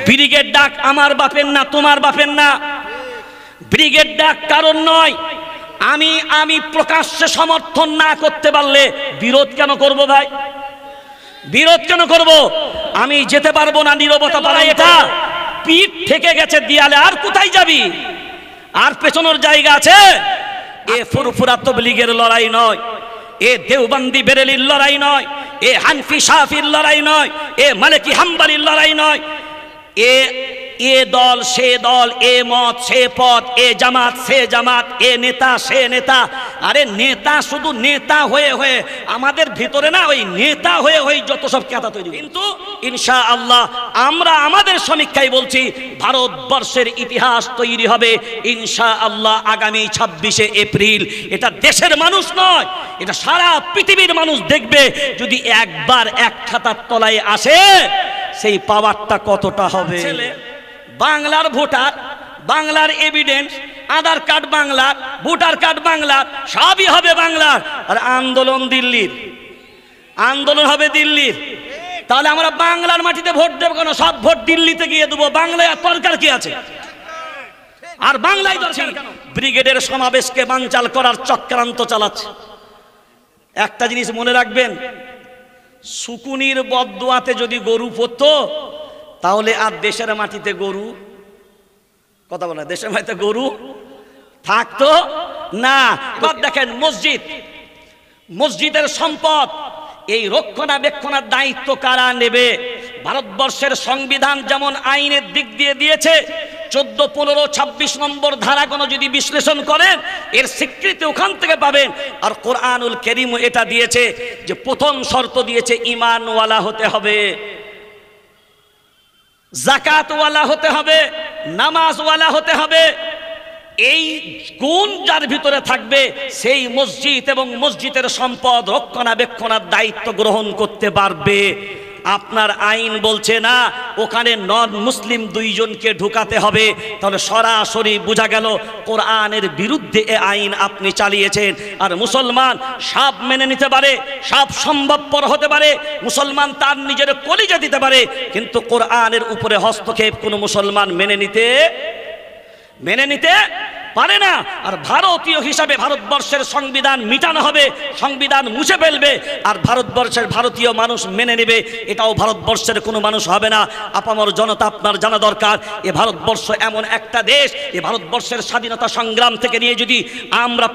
Brigade ডাক আমার বাপের না, তোমার বাপের না। ব্রিগেড ডাক কারণ নয়। আমি প্রকাশ্যে সমর্থন না করতে পারলে বিরোধ কেন করব ভাই? বিরোধ কেন করব? আমি যেতে পারবো না, নীরবতা পালন। এটা পিঠ থেকে গেছে দেয়ালে, আর কোথায় যাবি? আর পেছনের জায়গা আছে? এ ফুরফুরা তবলিগের লড়াই নয়, এ দেওবন্দি বেরেলির লড়াই নয়, এ হানফি শাফির লড়াই নয়, এ মালিকি হাম্বলির লড়াই নয়, এ দল সে দল, এ মত সে পথ, এ জামাত সে জামাত, এ নেতা সে নেতা। আরে নেতা শুধু নেতা হয়ে হয়ে আমাদের ভিতরে না, ওই নেতা হয়ে হয়ে যত সব কেতা তৈরি। কিন্তু ইনশাআল্লাহ আমরা আমাদের সমীক্ষায় বলছি ভারতবর্ষের ইতিহাস তৈরি হবে ইনশাআল্লাহ আগামী 26শে এপ্রিল। এটা দেশের মানুষ নয়, এটা সারা পৃথিবীর মানুষ দেখবে। যদি একবার এক ছাতার তলায় আসে সেই পাওয়ারটা কতটা হবে। বাংলার ভোটার, বাংলার এভিডেন্স, আধার কার্ড বাংলার, ভোটার কার্ড বাংলার, সবই হবে বাংলার। আর আন্দোলন দিল্লির, আন্দোলন হবে দিল্লির। তাহলে আমরা বাংলার মাটিতে ভোট দেবো কেন? সব ভোট দিল্লিতে গিয়ে দেবো। বাংলায় সরকার কি আছে? আর বাংলায় ব্রিগেডের সমাবেশকে বানচাল করার চক্রান্ত চালাচ্ছে। একটা জিনিস মনে রাখবেন, শুকুনির বদদোয়াতে যদি গরু পড়তো তাহলে আর দেশের মাটিতে গরু, কথা বলে, দেশের মাটিতে গরু থাকতো না। এবার দেখেন মসজিদ, মসজিদের সম্পদ এই রক্ষণাবেক্ষণের দায়িত্ব কারা নেবে? ভারতবর্ষের সংবিধান যেমন আইনের দিক দিয়ে দিয়েছে, 14, 15, 26 নম্বর ধারাগুলো যদি বিশ্লেষণ করেন এর স্বীকৃতি ওখান থেকে পাবেন। আর কোরআনুল কারীম এটা দিয়েছে যে প্রথম শর্ত দিয়েছে ঈমানওয়ালা হতে হবে, যাকাতওয়ালা হতে হবে, নামাজওয়ালা হতে হবে। এই গুণ যার ভিতরে থাকবে সেই মসজিদ এবং মসজিদের সম্পদ রক্ষণাবেক্ষণের দায়িত্ব গ্রহণ করতে পারবে। আপনার আইন বলছে না ওখানে নন মুসলিম 2 জনকে ঢুকাতে হবে, তাহলে সরাসরি বোঝা গেল কোরআনের বিরুদ্ধে এ আইন আপনি চালিয়েছেন। আর মুসলমান সব মেনে নিতে পারে, সব সম্ভবপর হতে পারে, মুসলমান তার নিজের কলিজা দিতে পারে, কিন্তু কোরআনের উপরে হস্তক্ষেপ কোনো মুসলমান মেনে নিতে পারে না। আর ভারতীয় হিসাবে ভারতবর্ষের সংবিধান মিটানো হবে, সংবিধান মুছে ফেলবে, আর ভারতবর্ষের ভারতীয় মানুষ মেনে নেবে, এটাও ভারতবর্ষের কোনো মানুষ হবে না। আপামর জনতা, আপনার জানা দরকার এ ভারতবর্ষ এমন একটা দেশ, এ ভারতবর্ষের স্বাধীনতা সংগ্রাম থেকে নিয়ে যদি আমরা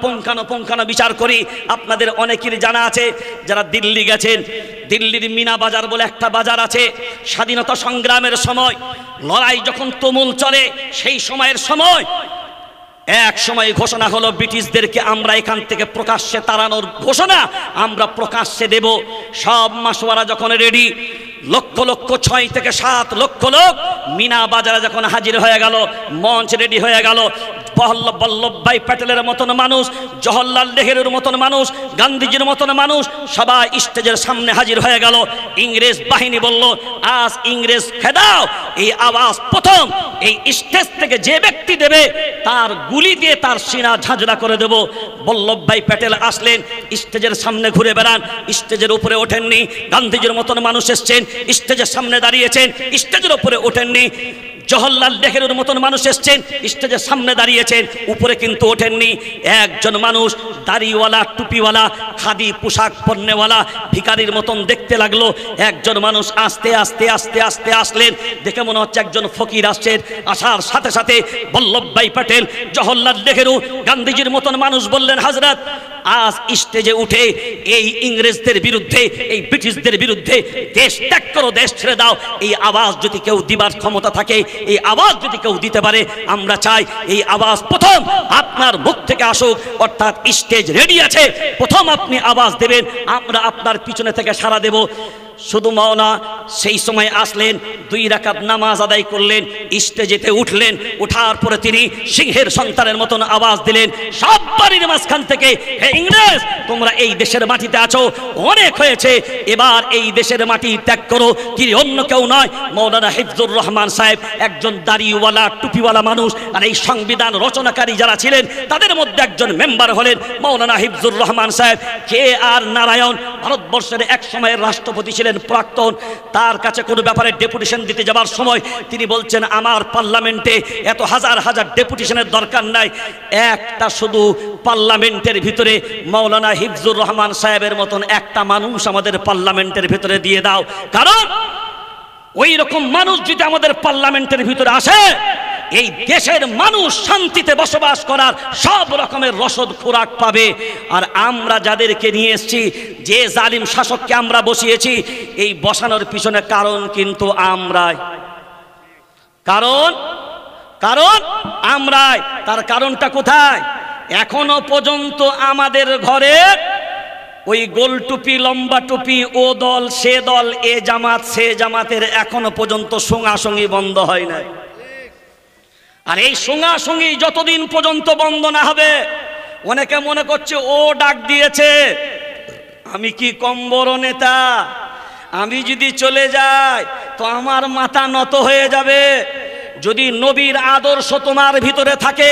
পুঙ্খানো বিচার করি, আপনাদের অনেকের জানা আছে যারা দিল্লি গেছেন, দিল্লির মিনা বাজার বলে একটা বাজার আছে। স্বাধীনতা সংগ্রামের সময় লড়াই যখন তুমুল চলে সেই সময়ের সময় এক সময় ঘোষণা হলো ব্রিটিশদেরকে আমরা এখান থেকে প্রকাশ্যে তাড়ানোর ঘোষণা আমরা প্রকাশ্যে দেব। সব মাসোয়ারা যখন রেডি, লক্ষ লক্ষ 6 থেকে 7 লক্ষ লোক মিনা বাজারে যখন হাজির হয়ে গেল, মঞ্চ রেডি হয়ে গেল, বল্লভভাই প্যাটেলের মতন মানুষ, জওহরলাল নেহরুর মতন মানুষ, গান্ধীজির মতন মানুষ সবাই স্টেজের সামনে হাজির হয়ে গেল। ইংরেজ বাহিনী বলল আজ ইংরেজ খেদাও। এই আওয়াজ প্রথম এই স্টেজ থেকে যে ব্যক্তি দেবে তার গুলি দিয়ে তার সিনা ঝাঁঝরা করে দেব। বল্লভভাই প্যাটেল আসলেন, স্টেজের সামনে ঘুরে বেড়ান, স্টেজের উপরে ওঠেননি। গান্ধীজির মতন মানুষ এসছেন, স্টেজের সামনে দাঁড়িয়েছেন, স্টেজের উপরে ওঠেননি। জওহরলাল নেহরুর মতন মানুষ এসছেন, স্টেজের সামনে দাঁড়িয়েছেন, উপরে কিন্তু ওঠেননি। একজন মানুষ দাড়িওয়ালা, টুপিওয়ালা, খাদি পোশাক পরনেওয়ালা, ভিখারির মতন দেখতে লাগলো। একজন মানুষ আস্তে আস্তে আস্তে আস্তে আসলেন, দেখে মনে হচ্ছে একজন ফকির আসছেন। আসার সাথে সাথে বল্লভভাই প্যাটেল, জওহরলাল নেহরু, গান্ধীজির মতন মানুষ বললেন হযরত আজ স্টেজে উঠে এই ইংরেজদের বিরুদ্ধে, এই ব্রিটিশদের বিরুদ্ধে দেশ ত্যাগ করো, দেশ ছেড়ে দাও। এই আওয়াজ যদি কেউ দিবার ক্ষমতা থাকে, এই আওয়াজ যদি কেউ দিতে পারে, আমরা চাই এই আওয়াজ প্রথম আপনার মুখ থেকে আসুক। অর্থাৎ স্টেজ রেডি আছে, প্রথম আপনি আওয়াজ দেবেন, আমরা আপনার পিছনে থেকে সাড়া দেব। শুধু মাওলানা সেই সময় আসলেন, 2 রাকাত নামাজ আদায় করলেন, স্টেজেতে উঠলেন। ওঠার পরে তিনি সিংহের সন্তানের মতন আওয়াজ দিলেন সব বাড়ির মাঝখান থেকে, হে ইংরেজ তোমরা এই দেশের মাটিতে আছো, অনেক হয়েছে, এবার এই দেশের মাটি ত্যাগ করো। তিনি অন্য কেউ নয়, মাওলানা হিফজুর রহমান সাহেব, একজন দাড়িওয়ালা টুপিওয়ালা মানুষ। আর এই সংবিধান রচনাকারী যারা ছিলেন তাদের মধ্যে একজন মেম্বার হলেন মাওলানা হিফজুর রহমান সাহেব। কে আর নারায়ণ ভারতবর্ষের এক সময়ের রাষ্ট্রপতি ছিলেন। ছিলেন প্রাক্তন, তার কাছে কোনো ব্যাপারে ডেপুটেশন দিতে যাবার সময় তিনি বলছেন আমার পার্লামেন্টে এত হাজার হাজার ডেপুটেশনের দরকার নাই, একটা শুধু পার্লামেন্টের ভিতরে মাওলানা হিফজুর রহমান সাহেবের মতন একটা মানুষ আমাদের পার্লামেন্টের ভিতরে দিয়ে দাও। কারণ ওই রকম মানুষ যদি আমাদের পার্লামেন্টের ভিতরে আসে, এই দেশের মানুষ শান্তিতে বসবাস করার সব রকমের রসদ খোরাক পাবে। আর আমরা যাদেরকে নিয়ে এসেছি, যে জালিম শাসককে আমরা বসিয়েছি, এই বসানোর পিছনে কারণ কিন্তু আমরাই, কারণ আমরাই। তার কারণটা কোথায়? এখনো পর্যন্ত আমাদের ঘরে ওই গোল টুপি লম্বা টুপি, ও দল সে দল, এ জামাত সে জামাতের এখনো পর্যন্ত সঙ্গাসঙ্গী বন্ধ হয় নাই। আর এই সঙ্গাসঙ্গী যতদিন পর্যন্ত বন্ধ না হবে, অনেকে মনে করছে ও ডাক দিয়েছে, আমি কি কম বড় নেতা, আমি যদি চলে যাই তো আমার মাথা নত হয়ে যাবে। যদি নবীর আদর্শ তোমার ভিতরে থাকে,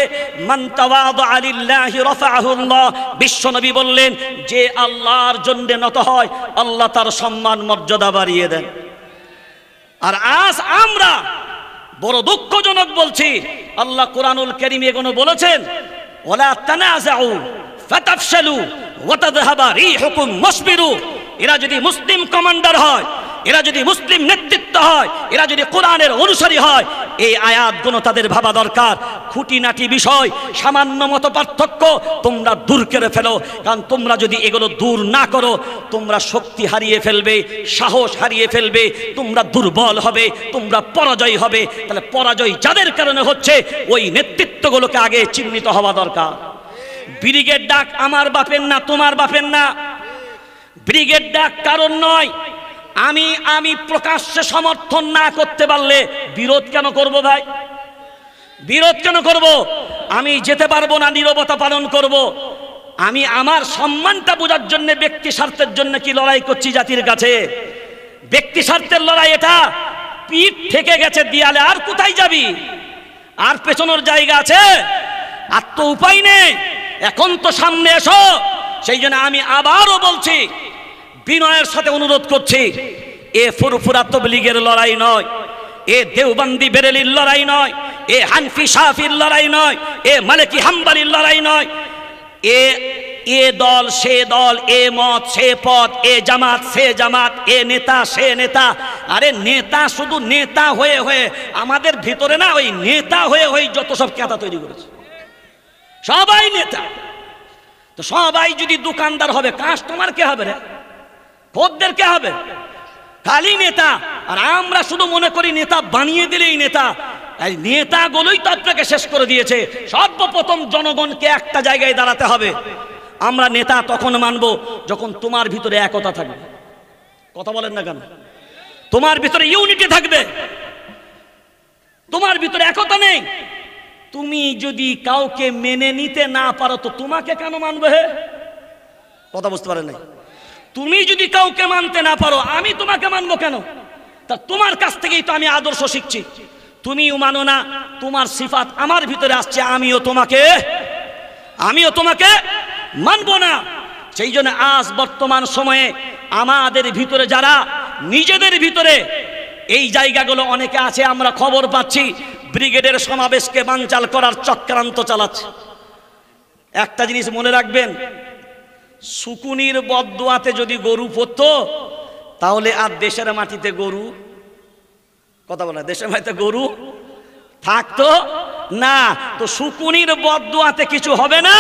মান তাওয়াদা লিল্লাহি রাফাহুল্লাহ, বিশ্বনবী বললেন যে আল্লাহর জন্য নত হয় আল্লাহ তার সম্মান মর্যাদা বাড়িয়ে দেন। আর আজ আমরা বড় দুঃখজনক বলছি, আল্লাহ কোরআনুল কারীমে এগুলো বলেছেন, ওয়ালা তানাযাউ ফাতাফশালু ওয়া তাযহাবা রিহুকুম ওয়াসবিরু। এরা যদি মুসলিম কমান্ডার হয়, এরা যদি মুসলিম নেতৃত্ব হয়, এরা যদি কোরআনের অনুসারী হয়, এই আয়াতগুলো তাদের ভাবা দরকার। খুঁটিনাটি বিষয়, সামান্য মতো পার্থক্য তোমরা দূর করে ফেলো। কারণ তোমরা যদি এগুলো দূর না করো, তোমরা শক্তি হারিয়ে ফেলবে, সাহস হারিয়ে ফেলবে, তোমরা দুর্বল হবে, তোমরা পরাজয় হবে। তাহলে পরাজয় যাদের কারণে হচ্ছে, ওই নেতৃত্বগুলোকে আগে চিহ্নিত হওয়া দরকার। ব্রিগেড ডাক আমার বাপের না, তোমার বাপের না। ব্রিগেড ডাক কারণ নয়। আমি প্রকাশ্যে সমর্থন না করতে পারলে বিরোধ কেন করব ভাই? বিরোধ কেন করব? আমি যেতে পারবো না, নীরবতা পালন করব। আমি আমার সম্মানটা বোঝার জন্য, ব্যক্তি স্বার্থের জন্য কি লড়াই করছি জাতির কাছে? ব্যক্তি স্বার্থের লড়াই এটা। পিঠ থেকে গেছে দেয়ালে, আর কোথায় যাবি? আর পেছনের জায়গা আছে? আর তো উপায় নেই, এখন তো সামনে এসো। সেই জন্য আমি আবারও বলছি, বিনয়ের সাথে অনুরোধ করছি, এ ফুরফুরা তবলিগের লড়াই নয়, এ দেওবন্দি বেরেলির লড়াই নয়, এ হানফি শাফির লড়াই নয়, এ মালিকি হাম্বলির লড়াই নয়, এ দল সে দল, এ মত সে পথ, এ জামাত সে জামাত, এ নেতা সে নেতা। আরে নেতা শুধু নেতা হয়ে হয়ে আমাদের ভিতরে না, ওই নেতা হয়ে হয়ে যত সব কেতা তৈরি করেছে। সবাই নেতা। তো সবাই যদি দোকানদার হবে, কাস্টমার কে হবে রে? খদ্দের কে হবে? খালি নেতা। আর আমরা শুধু মনে করি নেতা বানিয়ে দিলেই নেতা। এই নেতাগুলোই তো আপনাকে শেষ করে দিয়েছে। সর্বপ্রথম জনগণকে একটা জায়গায় দাঁড়াতে হবে। আমরা নেতা তখন মানব যখন তোমার ভিতরে একতা থাকবে। কথা বলেন না কেন? তোমার ভিতরে ইউনিটি থাকবে, তোমার ভিতরে একতা নেই। তুমি যদি কাউকে মেনে নিতে না পারো তো তোমাকে কেন মানবে? হে, কথা বুঝতে পারেন নাই? তুমি যদি কাউকে মানতে না পারো, আমি তোমাকে মানবো কেন? তা তোমার কাছ থেকেই তো আমি আদর্শ শিখছি। তুমিও মানো না, তোমার সিফাত আমার ভিতরে আসছে, আমিও তোমাকে মানবো না। সেই জন্য আজ বর্তমান সময়ে আমাদের ভিতরে যারা নিজেদের ভিতরে এই জায়গাগুলো অনেকে আছে, আমরা খবর পাচ্ছি ব্রিগেডের সমাবেশকে বানচাল করার চক্রান্ত চালাচ্ছে। একটা জিনিস মনে রাখবেন, শুকুনির বদদুয়াতে যদি গরু পড়তো তাহলে আর দেশের মাটিতে গরু, কথা বলে, দেশের মাটিতে গরু থাকতো না। তো শুকুনির বদদুয়াতে কিছু হবে না।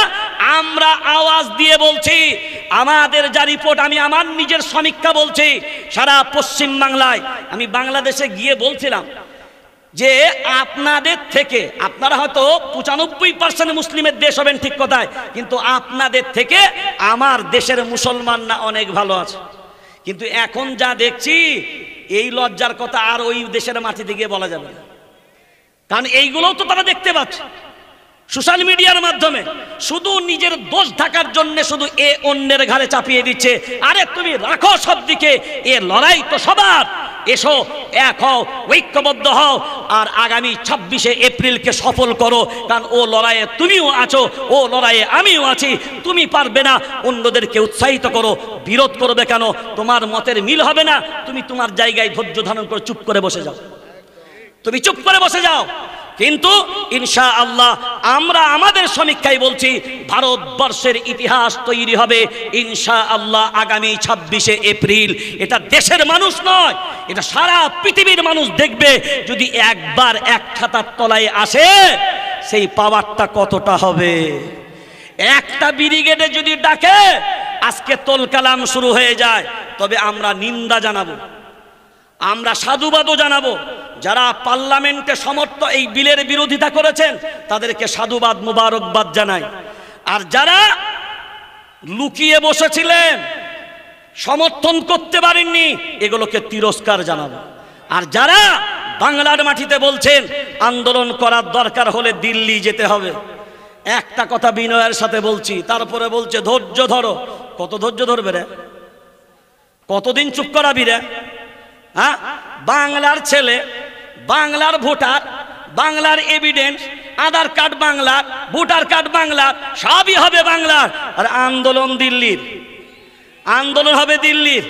আমরা আওয়াজ দিয়ে বলছি, আমাদের যা রিপোর্ট, আমি আমার নিজের সমীক্ষা বলছি, সারা পশ্চিম বাংলায়, আমি বাংলাদেশে গিয়ে বলছিলাম যে আপনাদের থেকে, আপনারা হয়তো 95% মুসলিমের দেশ হবেন, ঠিক কথায়, কিন্তু আপনাদের থেকে আমার দেশের মুসলমানরা অনেক ভালো আছে। কিন্তু এখন যা দেখছি, এই লজ্জার কথা আর ওই দেশের মাটিতে গিয়ে বলা যাবে না। কারণ এইগুলোও তো তারা দেখতে পাচ্ছে। সোশ্যাল মিডিয়ার মাধ্যমে শুধু নিজের দোষ ঢাকার জন্য শুধু এ অন্যের ঘাড়ে চাপিয়ে দিচ্ছে। আরে তুমি রাখো সব দিকে, এ লড়াই তো সবার। এসো, এক হও, ঐক্যবদ্ধ হও, আর আগামী 26শে এপ্রিলকে সফল করো। কারণ ও লড়াইয়ে তুমিও আছো, ও লড়াইয়ে আমিও আছি। তুমি পারবে না, অন্যদেরকে উৎসাহিত করো। বিরোধ করবে কেন? তোমার মতের মিল হবে না, তুমি তোমার জায়গায় ধৈর্য ধারণ করে চুপ করে বসে যাও। তুমি চুপ করে বসে যাও। কিন্তু ইনশাআল্লাহ আমরা আমাদের সমীক্ষায় বলছি, ভারতবর্ষের ইতিহাস তৈরি হবে ইনশাআল্লাহ আগামী 26শে এপ্রিল। এটা দেশের মানুষ নয়, এটা সারা পৃথিবীর মানুষ দেখবে। যদি একবার এক ছাতার তলায় আসে, সেই পাওয়ারটা কতটা হবে। একটা ব্রিগেডে যদি ডাকে, আজকে তোল কালাম শুরু হয়ে যায়, তবে আমরা নিন্দা জানাবো, আমরা সাধুবাদও জানাবো। যারা পার্লামেন্টে এই বিলের বিরোধিতা করেছেন, তাদেরকে সাধুবাদ মুবারকবাদ জানাই। আর যারা লুকিয়ে বসেছিলেন, সমর্থন করতে পারেননি, এগুলোকে তিরস্কার জানাবো। আর যারা বাংলার মাটিতে বলছেন আন্দোলন করার দরকার হলে দিল্লি যেতে হবে, একটা কথা বিনয়ের সাথে বলছি, তারপরে বলছে ধৈর্য ধরো। কত ধৈর্য ধরবে রে? কতদিন চুপ করাবি রে? হ্যাঁ, বাংলার ছেলে, বাংলার ভোটার, বাংলার এভিডেন্স, আধার কার্ড বাংলার, ভোটার কার্ড বাংলার, সবই হবে বাংলার। আর আন্দোলন দিল্লির, আন্দোলন হবে দিল্লির।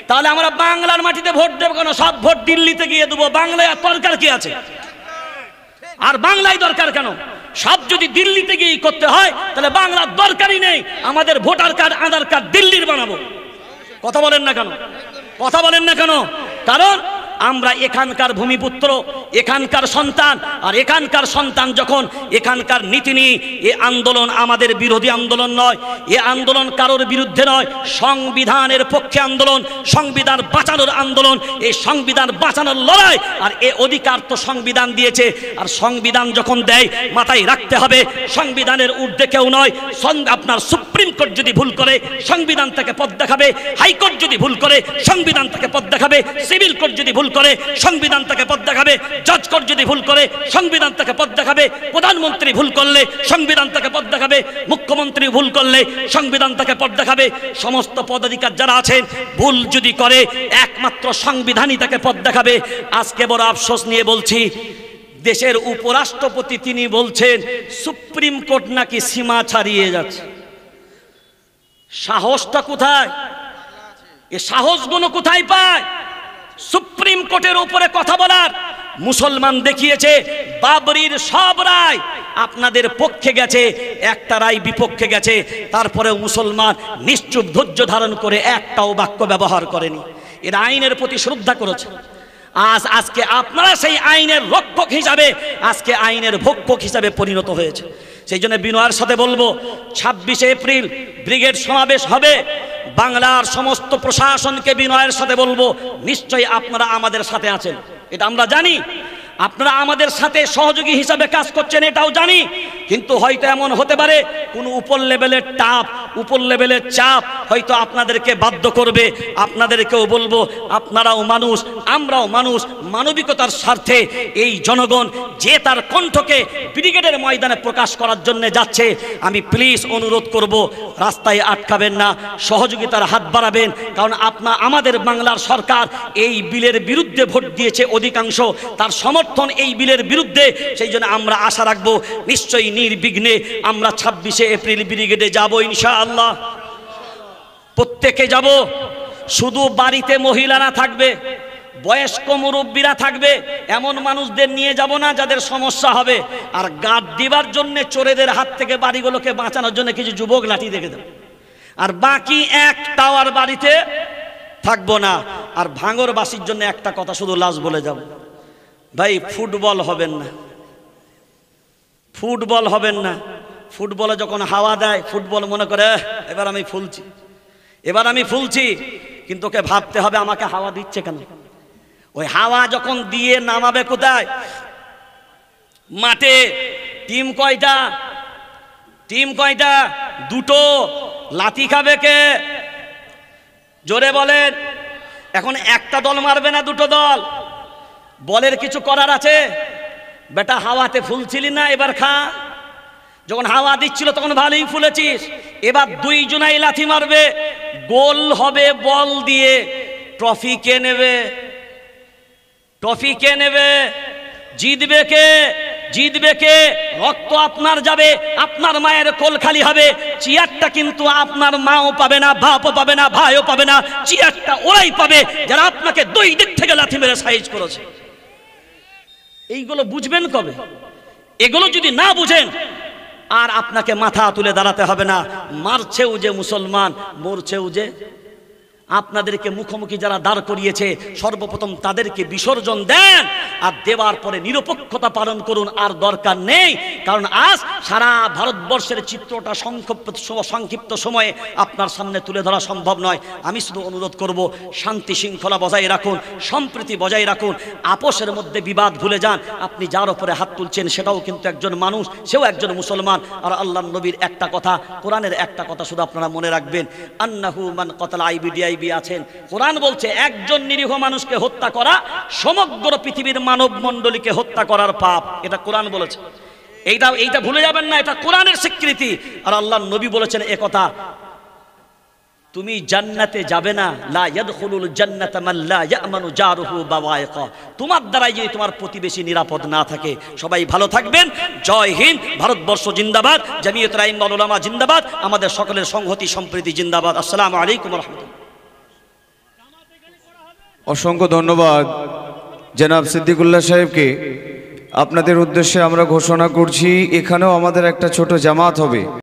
তাহলে আমরা বাংলার মাটিতে ভোট দেবো কেন? সব ভোট দিল্লিতে গিয়ে দেবো। বাংলায় দরকার কি আছে? আর বাংলায় দরকার কেন? সব যদি দিল্লিতে গিয়ে করতে হয়, তাহলে বাংলার দরকারই নেই। আমাদের ভোটার কার্ড, আধার কার্ড দিল্লির বানাবো। কথা বলেন না কেন? কথা বলেন না কেন? কারণ আমরা এখানকার ভূমিপুত্র, এখানকার সন্তান। আর এখানকার সন্তান যখন এখানকার নীতি নিয়ে, এ আন্দোলন আমাদের বিরোধী আন্দোলন নয়, এ আন্দোলন কারোর বিরুদ্ধে নয়, সংবিধানের পক্ষে আন্দোলন, সংবিধান বাঁচানোর আন্দোলন, এই সংবিধান বাঁচানোর লড়াই। আর এ অধিকার তো সংবিধান দিয়েছে। আর সংবিধান যখন দেয়, মাথায় রাখতে হবে সংবিধানের ঊর্ধ্বে কেউ নয়। আপনার সুপ্রিম কোর্ট যদি ভুল করে, সংবিধান থেকে পথ দেখাবে। হাইকোর্ট যদি ভুল করে, সংবিধান থেকে পথ দেখাবে। সিভিল কোর্ট যদি ভুল করে, সংবিধান থেকে পথ দেখাবে। জজ কোর্ট যদি ভুল করে, সংবিধান থেকে পথ দেখাবে। প্রধানমন্ত্রী ভুল করলে সংবিধান থেকে পথ দেখাবে। মুখ্যমন্ত্রী ভুল করলে সংবিধান থেকে পথ দেখাবে। সমস্ত পদাধিকার যারা আছেন, ভুল যদি করে, একমাত্র সংবিধানই তাকে পথ দেখাবে। আজকে বড় আফসোস নিয়ে বলছি, দেশের উপরাষ্ট্রপতি তিনি বলছেন সুপ্রিম কোর্ট নাকি সীমা ছাড়িয়ে যাচ্ছে। সাহসটা কোথায়? এ সাহসগুলো কোথায় পায়? সুপ্রিম কোর্টের উপরে কথা বলার। মুসলমান দেখিয়েছে বাবরির সব রায় আপনাদের পক্ষে গেছে, একটা রায় বিপক্ষে গেছে। তারপরে মুসলমান নিশ্চুপ ধৈর্য ধারণ করে একটাও বাক্য ব্যবহার করেনি। এরা আইনের প্রতি শ্রদ্ধা করেছে। আজকে আপনারা সেই আইনের রক্ষক হিসাবে, আজকে আইনের ভক্ষক হিসাবে পরিণত হয়েছে। সেই জন্য বিনয়ের সাথে বলবো, 26শে এপ্রিল ব্রিগেড সমাবেশ হবে। বাংলার সমস্ত প্রশাসনকে বিনয়ের সাথে বলবো, নিশ্চয়ই আপনারা আমাদের সাথে আছেন, এটা আমরা জানি। আপনারা আমাদের সাথে সহযোগী হিসাবে কাজ করছেন, এটাও জানি। কিন্তু হয়তো এমন হতে পারে কোনো উপর লেভেলের উপর লেভেলের চাপ হয়তো আপনাদেরকে বাধ্য করবে। আপনাদেরকেও বলবো, আপনারাও মানুষ, আমরাও মানুষ। মানবিকতার স্বার্থে এই জনগণ যে তার কণ্ঠকে ব্রিগেডের ময়দানে প্রকাশ করার জন্য যাচ্ছে, আমি প্লিজ অনুরোধ করব, রাস্তায় আটকাবেন না, সহযোগিতার হাত বাড়াবেন। কারণ আমাদের বাংলার সরকার এই বিলের বিরুদ্ধে ভোট দিয়েছে অধিকাংশ, তার সমর্থন এই বিলের বিরুদ্ধে। সেই জন্য আমরা আশা রাখবো নিশ্চয়ই নির্বিঘ্নে আমরা 26শে এপ্রিল ব্রিগেডে যাব ইনশাআল্লাহ। প্রত্যেকে যাব। শুধু বাড়িতে মহিলারা থাকবে, বয়স্ক মুরব্বীরা থাকবে, এমন মানুষদের নিয়ে যাব না যাদের সমস্যা হবে। আর গার্ড দিবার জন্য, চোরেদের হাত থেকে বাড়িগুলোকে বাঁচানোর জন্য কিছু যুবক লাঠি দেখে দেব। আর বাকি একটাও আর বাড়িতে থাকবো না। আর ভাঙরবাসীর জন্য একটা কথা শুধু লাস্ট বলে যাব, ভাই ফুটবল হবেন না, ফুটবল হবেন না। ফুটবলে যখন হাওয়া দেয়, ফুটবল মনে করে এবার আমি ফুলছি, এবার আমি ফুলছি। কিন্তু ওকে ভাবতে হবে আমাকে হাওয়া দিচ্ছে কেন। ওই হাওয়া যখন দিয়ে নামাবে কোথায়? মাঠে। টিম কয়টা? টিম কয়টা? দুটো। লাথি খাবে কে? জোরে বলেন। এখন একটা দল মারবে না, দুটো দল। বলের কিছু করার আছে? বেটা হাওয়াতে ফুলছিলি না, এবার খা। যখন হাওয়া দিচ্ছিল তখন ভালোই ফুলেছিস, এবার দুইজনাই লাথি মারবে, গোল হবে বল দিয়ে। ট্রফি কে নেবে? ট্রফি কে নেবে? জিতবে কে? জিতবে কে? রক্ত আপনার যাবে, আপনার মায়ের কোল খালি হবে, চেয়ারটা কিন্তু আপনার মাও পাবে না, বাপও পাবে না, ভাইও পাবে না, চেয়ারটা ওরাই পাবে যারা আপনাকে দুই দিক থেকে লাথি মেরে সাইজ করেছে। এইগুলো বুঝবেন কবে? এগুলো যদি না বুঝেন আর আপনাকে মাথা তুলে দাঁড়াতে হবে না। মারছেও যে মুসলমান, মরছেও যে। আপনাদেরকে মুখোমুখি যারা দাঁড় করিয়েছে সর্বপ্রথম তাদেরকে বিসর্জন দেন, আর দেওয়ার পরে নিরপেক্ষতা পালন করুন। আর দরকার নেই, কারণ আজ সারা ভারতবর্ষের চিত্রটা সংক্ষিপ্ত সময়ে আপনার সামনে তুলে ধরা সম্ভব নয়। আমি শুধু অনুরোধ করব, শান্তি শৃঙ্খলা বজায় রাখুন, সম্প্রীতি বজায় রাখুন, আপোষের মধ্যে বিবাদ ভুলে যান। আপনি যার উপরে হাত তুলছেন সেটাও কিন্তু একজন মানুষ, সেও একজন মুসলমান। আর আল্লাহর নবীর একটা কথা, কোরআনের একটা কথা শুধু আপনারা মনে রাখবেন, আন্নাহু মান কাতালা আইবিডিআই আছেন। কোরআন বলছে একজন নিরীহ মানুষকে হত্যা করা সমগ্র পৃথিবীর মানব মণ্ডলীকে হত্যা করার পাপ। এটা কোরআন বলেছে, এইটা ভুলে যাবেন না, এটা কোরআনের স্বীকৃতি। আর আল্লাহর নবী বলেছেন একথা, তুমি জান্নাতে যাবে না, লা ইয়াদখুলুল জান্নাতা মান লা ইয়ামানু জারুহু বাওয়াইকা। তোমার দ্বারাই যদি তোমার প্রতিবেশী নিরাপদ না থাকে। সবাই ভালো থাকবেন। জয় হিন্দ, ভারতবর্ষ জিন্দাবাদ, জামিয়াতুল আইম্মাতুল উলামা জিন্দাবাদ, আমাদের সকলের সংহতি সম্প্রীতি জিন্দাবাদ। আসসালামু আলাইকুম ওয়া রাহমাতুল্লাহ। অসংখ্য ধন্যবাদ জনাব সিদ্দিকুল্লাহ সাহেবকে। আপনাদের উদ্দেশ্যে আমরা ঘোষণা করছি এখানেও আমাদের একটা ছোট জামাত হবে।